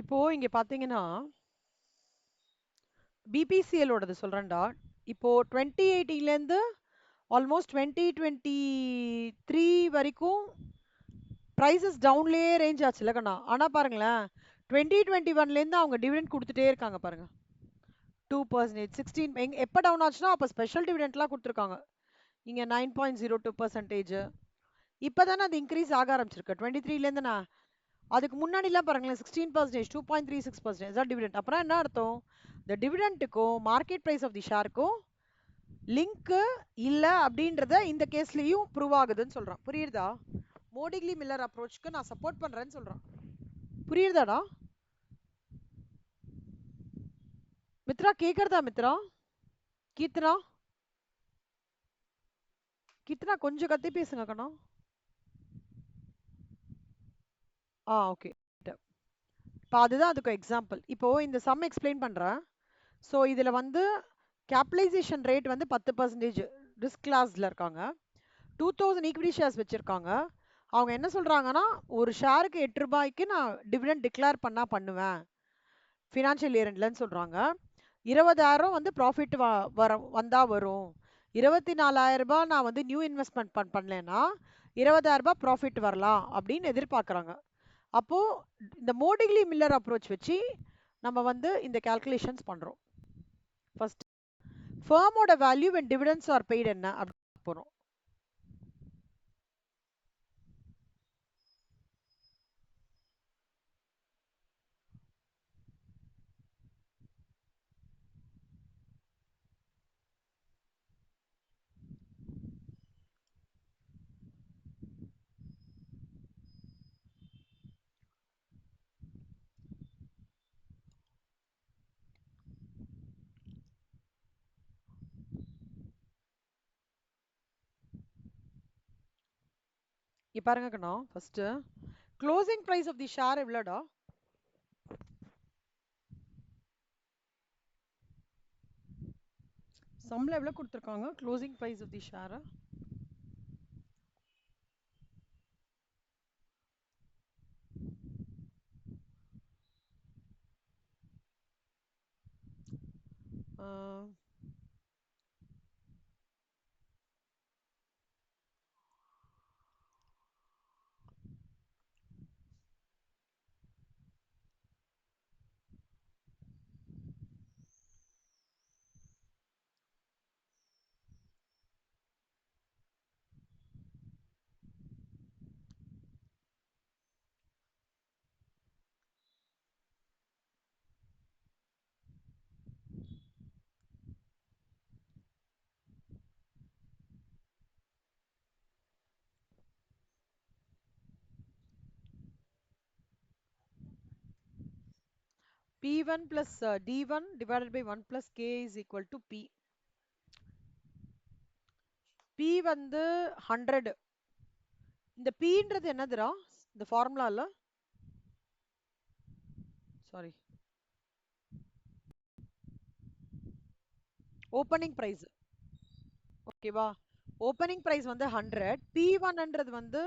இப்போ இங்க பாத்தீங்கன்னா பிபிசிஎல் ஓடது சொல்றேன்டா. இப்போ 2018ல இருந்து ஆல்மோஸ்ட் 2023 வரைக்கும் பிரைசஸ் டவுன்லயே ரேஞ்ச் ஆச்சுல கண்ணா. ஆனா பாருங்களேன் 2021ல இருந்து அவங்க டிவிடெண்ட் கொடுத்துட்டே இருக்காங்க பாருங்க. 2%, 16 எப்ப டவுன் ஆச்சுன்னா அப்ப ஸ்பெஷல் டிவிடெண்ட்லாம் கொடுத்துருக்காங்க. இங்க 9.02%. இப்பதானே அது இன்க்ரீஸ் ஆக ஆரம்பிச்சிருக்கு 23ல இருந்து. நான் அதுக்கு முன்னாடிலாம் பாருங்களேன் 16%, 2.36% தான் டிவிடெண்ட். அப்புறம் என்ன அர்த்தம்? இந்த டிவிடெண்ட்டுக்கும் மார்க்கெட் பிரைஸ் ஆஃப் தி ஷேருக்கும் லிங்க் இல்ல அப்படின்றத இந்த கேஸ்லயும் ப்ரூவ் ஆகுதுன்னு சொல்றான். புரியுதா? மோடிக்லி மில்லர் அப்ரோச்சுக்கு நான் சப்போர்ட் பண்றேன்னு சொல்றான். புரியுதாடா மித்ரா? கேக்குறதா மித்ரா? கீர்த்தனா கீர்த்தனா கொஞ்சம் கத்தி பேசுங்க கண்ணா. ஓகே. இப்போ அதுதான் அதுக்கு எக்ஸாம்பிள். இப்போ இந்த சம் எக்ஸ்பிளைன் பண்றேன். ஸோ இதுல வந்து கேபிட்டலைசேஷன் ரேட் வந்து 10% ரிஸ்க் கிளாஸ்ல இருக்காங்க. 2000 ஈக்விட்டி ஷேர்ஸ் வச்சிருக்காங்க. அவங்க என்ன சொல்றாங்கன்னா ஒரு ஷேருக்கு 8 ரூபாய்க்கு நான் டிவிடெண்ட் டிக்ளேர் பண்ணுவேன் ஃபினான்ஷியல் இயர் எண்ட்லன்னு சொல்றாங்க. 20,000 வந்து ப்ராஃபிட் வந்தா வரும். 24,000 ரூபாய் நான் வந்து நியூ இன்வெஸ்ட்மெண்ட் பண்ணலன்னா 20,000 ரூபாய் ப்ராஃபிட் வரலாம் அப்படின்னு எதிர்பார்க்கறாங்க. அப்போ இந்த மோடிக்லி மில்லர் அப்ரோச் வச்சு நம்ம வந்து இந்த கால்குலேஷன்ஸ் பண்றோம். ஃபர்ஸ்ட் ஃபர்மோட value when dividends are paid என்ன அப்படி போறோம். இங்க பாருங்க கண்ணா, first closing price of the share எவ்வளோடா? சம்ல எவ்வளவு கொடுத்துருக்காங்க closing price of the share? P1 plus D1 divided by 1 plus K is equal to P. P வந்து 100. இந்த Pன்றது என்னதுடா இந்த ஃபார்முலால? Sorry, opening price. ஓகேவா? ஓப்பனிங் பிரைஸ் வந்து 100. P1ன்றது வந்து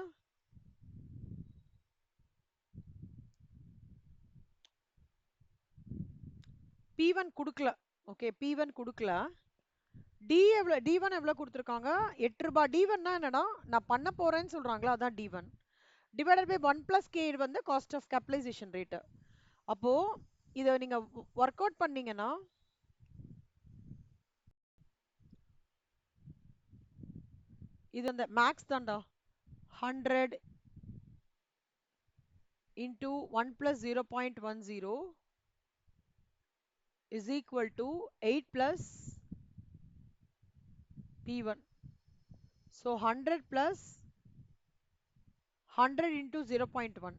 P1 கொடுக்கல. ஓகே, P1 கொடுக்கல. D1 எவ்வளவு கொடுத்துருக்காங்க? 8 ரூபாய். D1னா என்னடா? நான் பண்ண போறேன்னு சொல்றாங்களா, அதான் D1 divided by 1 plus K வந்து காஸ்ட் ஆஃப் கேபிட்டலைசேஷன் ரேட். அப்போ இத நீங்க ஒர்க் அவுட் பண்ணீங்கன்னா இது அந்த மேக்ஸ் தான்டா. 100 into 1 plus 0.10 is equal to 8 plus P1. So 100 plus 100 into 0.1.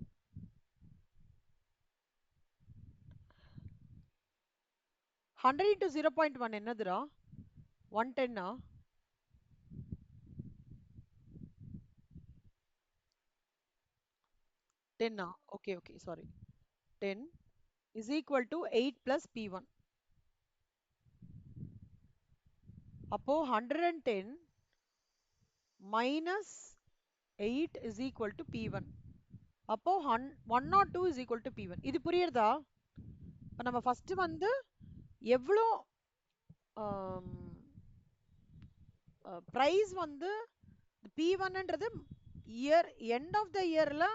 100 into 0.1 என்னதுடா? 110 ஆ? 10 ஆ? Okay okay, sorry. 10 is equal to 8 plus P1. அப்போ 110 minus 8 is equal to P1. அப்போ 102 is equal to P1. இது புரியுறதா? இப்போ நம்ம ஃபர்ஸ்ட் வந்து எவ்வளோ ப்ரைஸ் வந்து P1ன்றது இயர் எண்ட் ஆஃப் த இயர்ல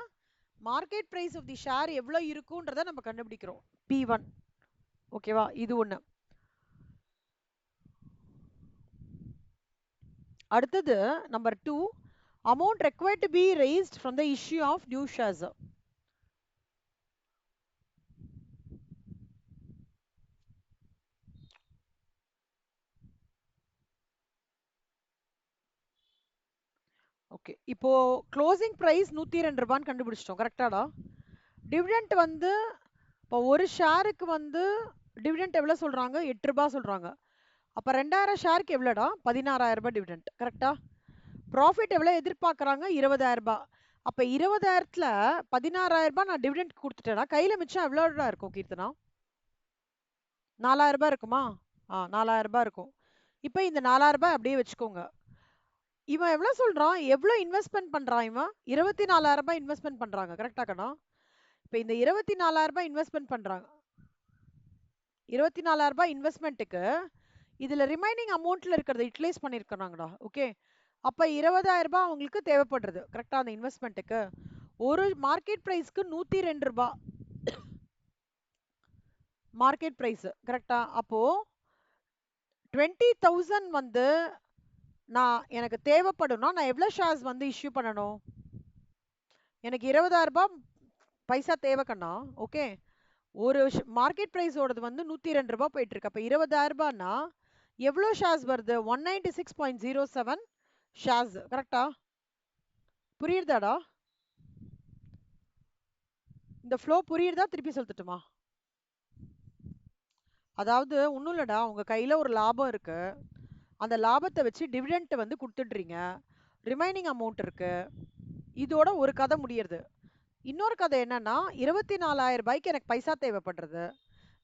market price of the share எவ்வளோ இருக்குன்றத நம்ம கண்டுபிடிக்கிறோம் P1. ஓகேவா? இது ஒன்று. அடுத்தது number 2, amount required to be raised from the issue of new shares. Okay, இப்போ க்ளோசிங் பிரைஸ் 102 ரூபான்னு கண்டுபிடிச்சிட்டோம். கரெக்டாடா? டிவிடெண்ட் வந்து இப்போ ஒரு ஷேருக்கு வந்து டிவிடெண்ட் எவ்வளோ சொல்றாங்க? 8 ரூபாய் சொல்றாங்க. அப்போ 2000 ஷேருக்கு எவ்வளோடா? 16,000 ரூபாய் டிவிடெண்ட். கரெக்டா? ப்ராஃபிட் எவ்வளோ எதிர்பார்க்குறாங்க? 20,000 ரூபாய். அப்போ 20,000த்துல 16,000 ரூபாய் நான் டிவிடெண்ட் கொடுத்துட்டேன்னா கையில் மிச்சம் எவ்வளோடா இருக்கும் கீர்த்தனா? 4,000 ரூபாய் இருக்குமா? 4,000 ரூபாய் இருக்கும். இப்போ இந்த 4,000 ரூபாய் அப்படியே வச்சுக்கோங்க. இவன் எவ்வளவு சொல்றான்? எவ்வளவு இன்வெஸ்ட்மெண்ட் பண்றான் இவன்? 24,000 ரூபாய் இன்வெஸ்ட்மெண்ட் பண்றாங்க. கரெக்டா கண்ணா? இப்ப இந்த 24,000 ரூபாய் இன்வெஸ்ட்மெண்ட் பண்றாங்க. 24,000 ரூபாய் இன்வெஸ்ட்மெண்ட்டுக்கு இதுல ரிமைனிங் அமௌண்ட்ல இருக்கிறத யூட்டிலைஸ் பண்ணிருக்காங்கடா. ஓகே, அப்ப 20,000 ரூபாய் அவங்களுக்கு தேவைப்படுறது. கரெக்டா? அந்த இன்வெஸ்ட்மெண்ட்டுக்கு ஒரு மார்க்கெட் பிரைஸ்க்கு 102 ரூபாய் மார்க்கெட் பிரைஸ். கரெக்டா? அப்போ 20,000 வந்து எனக்கு தேவைப்படும்னா நான் எவ்வளவு ஷேர்ஸ் வந்து இஷ்யூ பண்ணணும்? எனக்கு 20,000 ரூபாய் பைசா தேவை கண்ணா. ஓகே, ஒரு மார்க்கெட் பிரைஸோடது வந்து 102 ரூபாய் போயிட்டு இருக்கு. அப்ப 20,000 ரூபாய்னா எவ்வளோ ஷேர்ஸ் வருது? 196.07 ஷேர்ஸ். கரெக்டா? புரியுதாடா? இந்த ஃப்ளோ புரியுதா? திருப்பி சொல்லட்டுமா? அதாவது ஒன்றும் இல்லடா, உங்க கையில ஒரு லாபம் இருக்கு. அந்த லாபத்தை வச்சு டிவிடெண்ட் வந்து கொடுத்துடுறீங்க. ரிமைனிங் அமௌண்ட் இருக்கு. இதோட ஒரு கதை முடியறது. இன்னொரு கதை என்னன்னா, 24,000 ரூபாய்க்கு எனக்கு பைசா தேவைப்படுறது.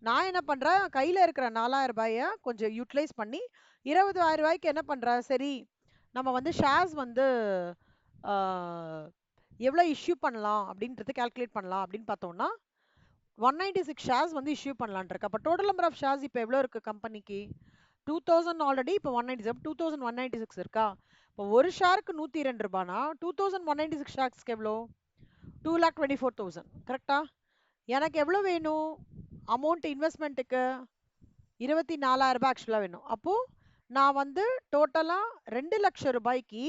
நான் என்ன பண்றேன்? கையில இருக்கிற 4,000 ரூபாயை கொஞ்சம் யூட்டிலைஸ் பண்ணி 20,000 ரூபாய்க்கு என்ன பண்றேன்? சரி, நம்ம வந்து ஷேர்ஸ் வந்து எவ்வளோ இஷ்யூ பண்ணலாம் அப்படின்றது கால்குலேட் பண்ணலாம் அப்படின்னு பார்த்தோம்னா 196 ஷேர்ஸ் வந்து இஷ்யூ பண்ணலான் இருக்கு. அப்போ டோட்டல் நம்பர் ஆஃப் ஷேர்ஸ் இப்போ எவ்வளோ இருக்கு கம்பெனிக்கு? 2,000 ஆல்ரெடி. இப்போ 197, 2,196 இருக்கா? இப்போ ஒரு ஷேருக்கு 102 ரூபானா 2,196 ஷேர்ஸ்க்கு எவ்வளோ? 2,24,000. கரெக்டா? எனக்கு எவ்வளோ வேணும் அமௌண்ட் இன்வெஸ்ட்மெண்ட்டுக்கு? 24,000 ரூபாய் ஆக்சுவலாக வேணும். அப்போ நான் வந்து டோட்டலாக 2 லட்சம் ரூபாய்க்கு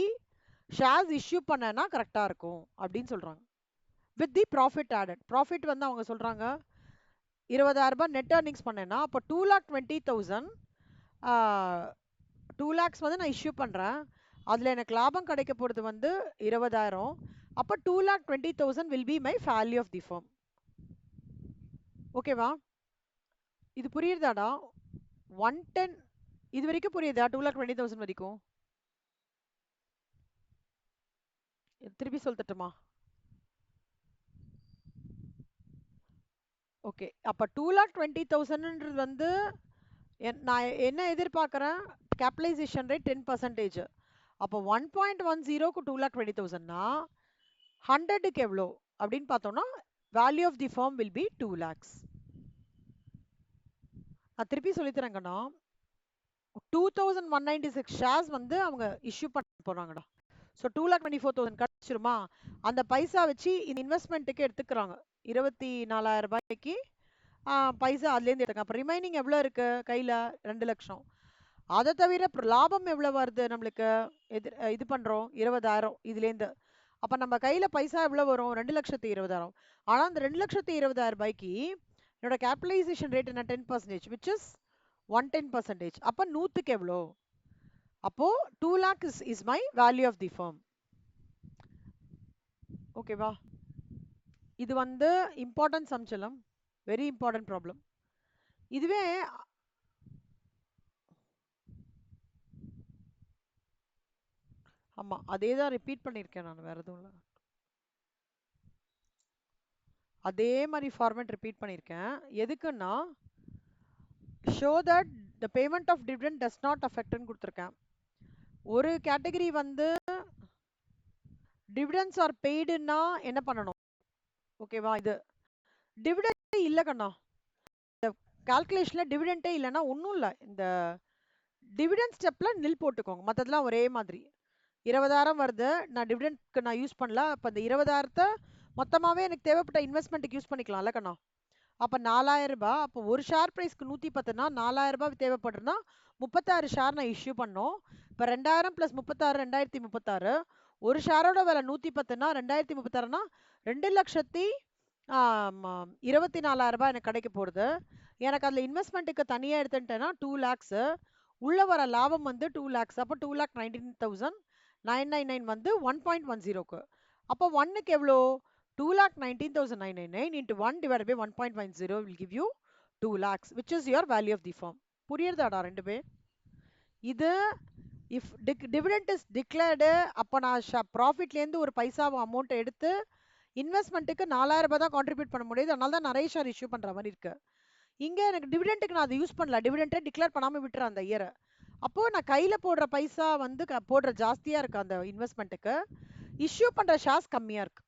ஷேர்ஸ் இஷ்யூ பண்ணேன்னா கரெக்டாக இருக்கும் அப்படின்னு சொல்றாங்க. With the profit added. Profit வந்து அவங்க சொல்றாங்க 20,000 ரூபாய் நெட் ஏர்னிங்ஸ் பண்ணேன்னா அப்போ 2,20,000 2 lakhs வந்து நான் இஷ்யூ பண்றேன். அதுல எனக்கு லாபம் கிடைக்க போறது வந்து 20,000. அப்போ 2,20,000 will be my value of the firm. ஓகேவா? இது புரியுதாடா? 110 இது வரைக்கும் புரியுதா? 2,20,000 வரைக்கும் திருப்பி சொல்லட்டுமா? ஓகே, அப்ப 2,20,000 வந்து நான் என்ன எதிர்பார்க்கறேன்? Capitalisation rate 10%. அப்போ 1.10க்கு 2,20,000னா 100க்கு எவ்வளோ அப்படின்னு பார்த்தோம்னா value of the firm will be 2 lakhs. நான் திருப்பி சொல்லித்தரேங்கண்ணா. 2,196 ஷேர்ஸ் வந்து அவங்க இஷ்யூ பண்ண போறாங்கடா. ஸோ 2,24,000 கிடைச்சிருமா? அந்த பைசா வச்சு இந்த இன்வெஸ்ட்மெண்ட்டுக்கு எடுத்துக்கிறாங்க 24,000 ரூபாய்க்கு பைசா அதுலேருந்து எடுத்துங்க. அப்போ ரிமைனிங் எவ்வளோ இருக்கு கையில்? 2 லட்சம். அதை தவிர லாபம் எவ்வளோ வருது நம்மளுக்கு? இது பண்ணுறோம் 20,000 இதுலேருந்து. அப்போ நம்ம கையில் பைசா எவ்வளோ வரும்? 2,20,000. ஆனால் அந்த 2,20,000 ரூபாய்க்கு என்னோட கேபிட்டலைசேஷன் ரேட் என்ன? 10%, விச் இஸ் 110%. அப்போ 100க்கு எவ்வளோ? அப்போ 2 lakh is my value of the firm. ஓகேவா? இது வந்து இம்பார்ட்டன்ட் சம்ச்சலம், வெரி இம்பார்ட்டன்ட் ப்ராப்ளம். இதுவே ஆமா, அதே தான் ரிப்பீட் பண்ணியிருக்கேன் நான், வேற எதுவும் இல்லை. அதே மாதிரி ஃபார்மேட் ரிப்பீட் பண்ணியிருக்கேன். எதுக்குன்னா so that the payment of dividend does not அஃபெக்ட்னு கொடுத்துருக்கேன். ஒரு கேட்டகரி வந்து டிவிடெண்ட்ஸ் ஆர் பெய்டுன்னா என்ன பண்ணணும்? ஓகேவா? இது டிவிடெண்ட் இல்லை கண்ணா. கால்குலேஷன்ல டிவிடெண்டே இல்லைன்னா ஒன்றும் இல்லை, இந்த டிவிடெண்ட் ஸ்டெப்ல நில் போட்டுக்கோங்க, மற்றதெல்லாம் ஒரே மாதிரி. 20,000 வருது, நான் டிவிடெண்ட்க்கு நான் யூஸ் பண்ணல, அப்போ இந்த 20,000 மொத்தமாகவே எனக்கு தேவைப்பட்ட இன்வெஸ்ட்மெண்ட்டுக்கு யூஸ் பண்ணிக்கலாம்ல கண்ணா. அப்போ 4,000 ரூபாய், அப்போ ஒரு ஷேர் ப்ரைஸ்க்கு 110னா 4,000 ரூபாய் தேவைப்படுதுன்னா 36 ஷேர் நான் இஷ்யூ பண்ணோம். இப்போ 2000 + 36 2036, ஒரு ஷேரோட விலை 110னா 2036னா 2,24,000 ரூபாய் எனக்கு கிடைக்க போகுது. எனக்கு அதில் இன்வெஸ்ட்மெண்ட்டுக்கு தனியாக எடுத்துட்டேன்னா 2 lakhs, உள்ள வர லாபம் வந்து 2 lakhs, அப்போ 2,19,999 வந்து 1.10க்கு. அப்போ 1க்கு எவ்வளோ? 2,19,999 into 1 divided by 1.10 will give you 2 lakhs, which is your value of the firm. புரியுறதாடா ரெண்டுமே? இது if dividend is declared, அப்போ நான் ப்ராஃபிட்லேருந்து ஒரு பைசாவை அமௌண்ட் எடுத்து இன்வெஸ்ட்மெண்ட்டுக்கு 4,000 ரூபாய் தான் கான்ட்ரிபியூட் பண்ண முடியுது, அதனால தான் நிறைய ஷேர் இஷ்யூ பண்ணுற மாதிரி இருக்கு. இங்கே எனக்கு டிவிடெண்ட்டுக்கு நான் அதை யூஸ் பண்ணல, டிவிடெண்டே டிக்ளேர் பண்ணாமல் விட்டுறேன் அந்த இயரை. அப்போது நான் கையில் போடுற பைசா வந்து போடுற ஜாஸ்தியாக இருக்கு அந்த இன்வெஸ்ட்மெண்ட்டுக்கு, இஷ்யூ பண்ணுற ஷேர்ஸ் கம்மியாக இருக்கு.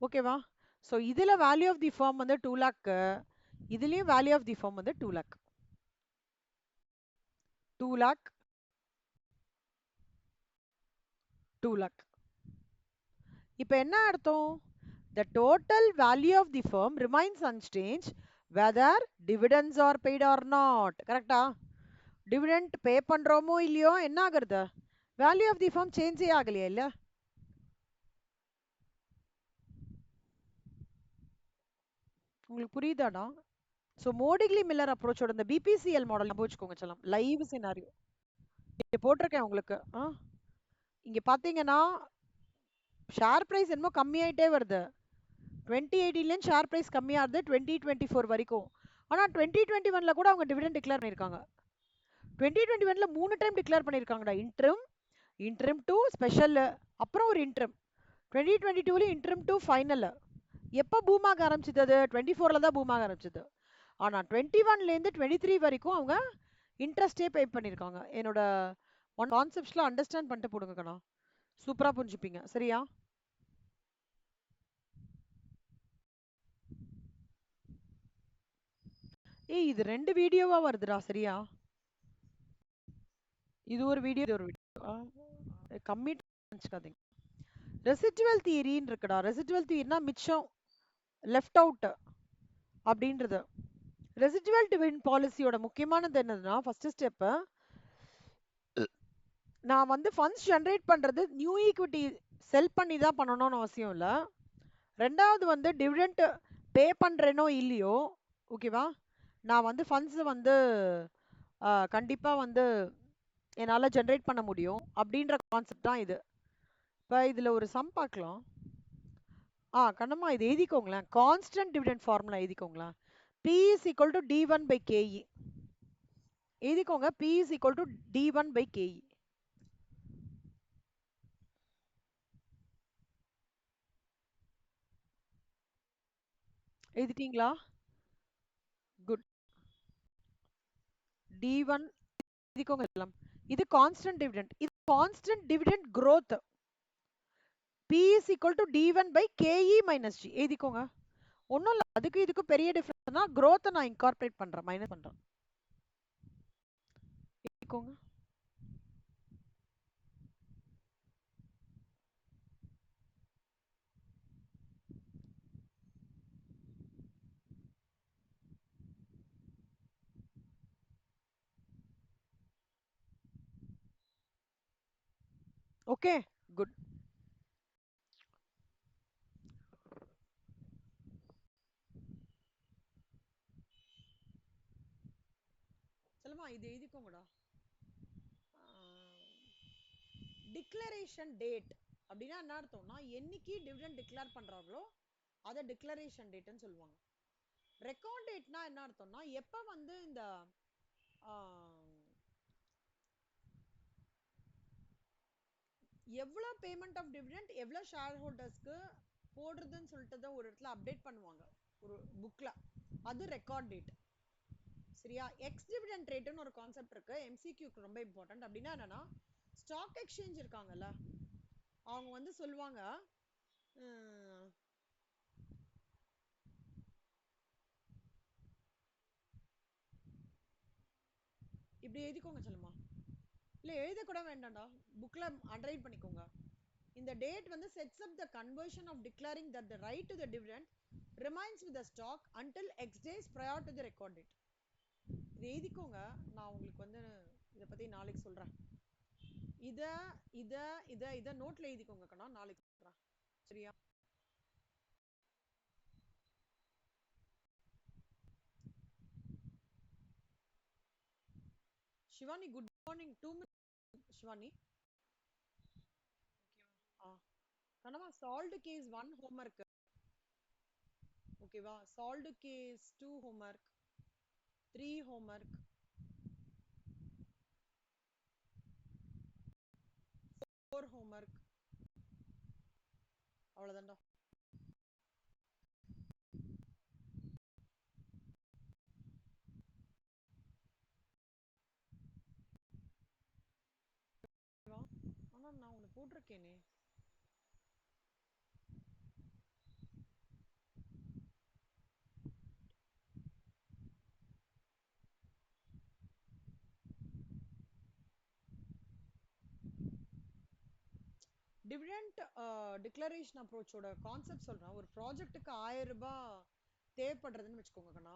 ஓகேவா? ஸோ இதில் வேல்யூ ஆஃப் தி ஃபார்ம் வந்து 2 lakh, இதுலேயும் வேல்யூ ஆஃப் தி ஃபார்ம் வந்து 2 lakh. 2 lakh, 2 lakh. இப்போ என்ன அர்த்தம்? The total value of the firm remains unchanged whether dividends are paid or not. கரெக்டா? டிவிடெண்ட் பே பண்ணுறோமோ இல்லையோ என்ன ஆகுறது? வேல்யூ ஆஃப் தி ஃபார்ம் சேஞ்சே ஆகலையா? இல்லை, உங்களுக்கு புரியுதாடா? ஸோ மோடிக்லி மில்லர் அப்ரோச்சோட இந்த பிபிசிஎல் மாடல் ஞாபகம் வச்சுக்கோங்க செல்லம். லைவ் சினாரியோ இங்கே போட்டிருக்கேன் உங்களுக்கு. இங்கே பார்த்தீங்கன்னா ஷேர் ப்ரைஸ் என்னமோ கம்மியாயிட்டே வருது. 2018 ஷேர் ப்ரைஸ் கம்மியாகுது 2024 வரைக்கும். ஆனால் 2021 கூட அவங்க டிவிடெண்ட் டிக்ளேர் பண்ணியிருக்காங்க. 2021 3 டைம் டிக்ளேர் பண்ணியிருக்காங்கடா. இன்ட்ரிம் டு ஸ்பெஷல், அப்புறம் ஒரு இன்ட்ரிம். 2022 interim to final. எப்போ பூமாக ஆரம்பிச்சது? அது 24 தான் பூமாக ஆரம்பிச்சது. ஆனால் 21லேருந்து 23 வரைக்கும் அவங்க இன்ட்ரெஸ்டே பே பண்ணியிருக்காங்க. என்னோட கான்செப்ட்ஸ்லாம் அண்டர்ஸ்டாண்ட் பண்ணிட்டு போடுங்க கண்ணா, சூப்பராக புரிஞ்சுப்பீங்க. சரியா? ஏய், இது 2 வீடியோவா வருதுடா. சரியா? இது ஒரு வீடியோ, இது ஒரு வீடியோ. கம்மி நினச்சிக்காதீங்க. ரெசிடுவல் தியரின்னு இருக்குடா. ரெசிடுவல் தியரினா மிச்சம், லெஃப்ட் அவுட் அப்படின்றது. ரெசிடுவல் டிவிடெண்ட் பாலிசியோட முக்கியமானது என்னதுன்னா, ஃபர்ஸ்ட் ஸ்டெப்பு, நான் வந்து ஃபண்ட்ஸ் ஜென்ரேட் பண்ணுறது நியூ ஈக்விட்டி செல் பண்ணி தான் பண்ணணும்னு அவசியம் இல்லை. ரெண்டாவது வந்து டிவிடெண்ட் பே பண்ணுறேனோ இல்லையோ, ஓகேவா, நான் வந்து ஃபண்ட்ஸை வந்து கண்டிப்பாக வந்து என்னால் ஜென்ரேட் பண்ண முடியும் அப்படின்ற கான்செப்ட் தான் இது. இப்போ இதில் ஒரு சம் பார்க்கலாம். கண்ணம்மா இது எழுதிக்கோங்களேன், கான்ஸ்டன்ட் டிவிடெண்ட் ஃபார்முலா எழுதிக்கோங்களேன். P is equal to D1 by KE. எழுதிக்கோங்க, P is equal to D1 by KE. எழுதிட்டீங்களா? குட். D1 எழுதிக்கோங்க எல்லாம். இது கான்ஸ்டன்ட் டிவிடெண்ட், இது constant dividend growth. P is equal to D1 by KE minus G. எழுதிக்கோங்க. ஒன்றும் இல்லை, அதுக்கு இதுக்கு பெரிய டிஃபரன்ஸ்னா growth நான் இன்கார்பரேட் பண்ணுறேன், மைனஸ் பண்ணுறேன். எழுதிக்கோங்க. Okay, good. சொல்லுமா, இது எழுதிக்கோங்கடா. டிக்ளரேஷன் டேட் அப்படின்னா என்ன அர்த்தம்னா, என்னைக்கு டிவிடெண்ட் டிக்ளேர் பண்றாங்களோ அதை டிக்ளரேஷன் டேட்னு சொல்லுவாங்க. ரெக்கார்ட் டேட்னா என்ன அர்த்தம்னா, எப்போ வந்து இந்த எவ்வளோ பேமெண்ட் ஆஃப் டிவிடெண்ட் எவ்வளோ ஷேர் ஹோல்டர்ஸ்க்கு போடுறதுன்னு சொல்லிட்டு ஒரு இடத்துல அப்டேட் பண்ணுவாங்க ஒரு புக்கில், அது ரெக்கார்ட் டேட். சரியா? எக்ஸ் டிவிடெண்ட் ரேட்டுன்னு ஒரு கான்செப்ட் இருக்கு, எம்சிக்யூக்கு ரொம்ப இம்பார்ட்டன்ட். அப்படின்னா என்னன்னா, ஸ்டாக் எக்ஸ்சேஞ்ச் இருக்காங்கல்ல, அவங்க வந்து சொல்லுவாங்க, இப்படி எழுதிக்கோங்க செல்லுமா. இல்ல எழுத கூட வேண்டாம்டா, புக்ல அண்டர்லைன் பண்ணிக்கோங்க. இந்த டேட் வந்து sets up the conversion of declaring that the right to the dividend remains with the stock until x days prior to the record date. இது எழுதிக்கோங்க. நான் உங்களுக்கு வந்து இதை பத்தி நாளைக்கு சொல்றேன். இத இத இத இத நோட்ல எழுதிக்கோங்க கண்ணா, நாளைக்கு சொல்றேன். சரியா? Shivani, good morning. 2 minutes, Shivani. Kannamma, solved case 1 homework. ஓகேவா? solved case 2 homework, 3 homework, 4 homework. அவ்வளவுதான்டா. ஆனா நான் உன்னை போட்டிருக்கேனே. டிவிடெண்ட் டிக்ளரேஷன் அப்ரோச்சோட கான்செப்ட் சொல்றேன். ஒரு ப்ராஜெக்ட்டுக்கு 1000 ரூபாய் தேவைப்படுறதுன்னு வச்சுக்கோங்க கண்ணா.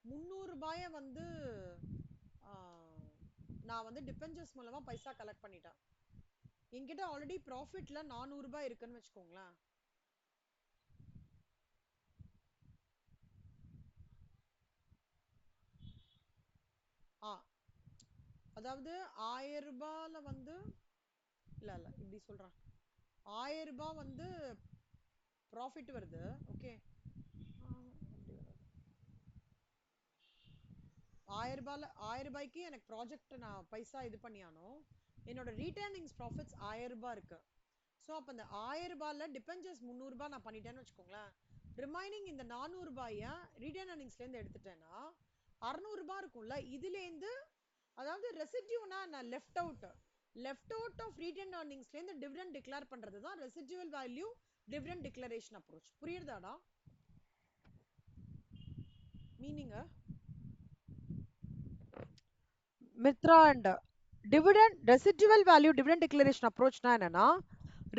300 ரூபாய வந்து நான் வந்து டிபெஞ்சர்ஸ் மூலமா பைசா கலெக்ட் பண்ணிட்டேன். என்கிட்ட ஆல்ரெடி ப்ராஃபிட்ல 400 ரூபாய் இருக்குன்னு வச்சுக்கோங்களேன். அதாவது 1000 ரூபாயில வந்து இல்ல இப்படி சொல்றேன். 1000 ரூபாய் வந்து ப்ராஃபிட் வருது. ஓகே, 1000 ரூபாய்க்கு எனக்கு ப்ராஜெக்ட் நான் பைசா இது பண்ணியானோ, என்னோட ரீட்டர்னிங்ஸ் ப்ராஃபிட்ஸ் 1000 ரூபாய் இருக்கு. ஸோ அப்போ அந்த 1000 ரூபாயில டிபெஞ்சர்ஸ் 300 ரூபாய் நான் பண்ணிட்டேன்னு வச்சுக்கோங்களேன். ரிமைனிங் இந்த 400 ரூபாய ரீட்டர்ன் ஏர்னிங்ஸ்லேருந்து எடுத்துட்டேன்னா 600 ரூபாய் இருக்கும்ல. இதுலேருந்து அதாவது ரெசிடியூனா நான் லெஃப்ட் அவுட் ஆஃப் ரீட்டர்ன் ஏர்னிங்ஸ்லேருந்து டிவிடெண்ட் டிக்ளேர் பண்றது தான் residual value dividend declaration approach. புரியுதாடா meaning? Mithra and dividend residual value dividend declaration அப்ரோச்னா என்னன்னா,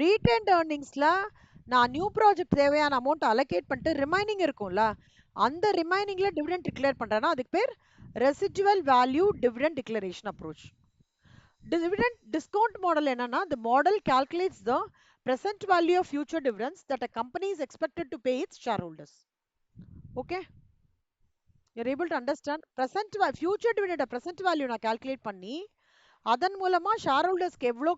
ரீட்டைன்ட் ஏர்னிங்ஸ்ல நான் நியூ ப்ராஜெக்ட் தேவையான அமௌண்ட் அலோகேட் பண்ணிட்டு ரிமைனிங் இருக்கும்ல, அந்த ரிமைனிங்ல டிவிடெண்ட் டிக்ளேர் பண்றேன்னா அதுக்கு பேர் residual value dividend declaration approach. Dividend discount model என்னன்னா, the model calculates the present value of future dividends that a company is expected to pay its shareholders. Okay, you're able to understand? Future dividend present value நான் calculate பண்ணி அதன் மூலமா share ஹோல்டர்ஸ்க்கு எவ்வளோ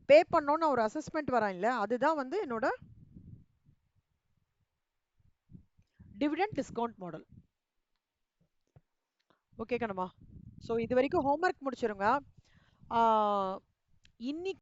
பே பண்ணோன்னு ஒரு assessment வரான் இல்ல, அதுதான் வந்து என்னோட dividend discount model. Okay Kannamma. So இது வரைக்கும் ஹோம்ஒர்க் முடிச்சிருங்க. இன்னைக்கு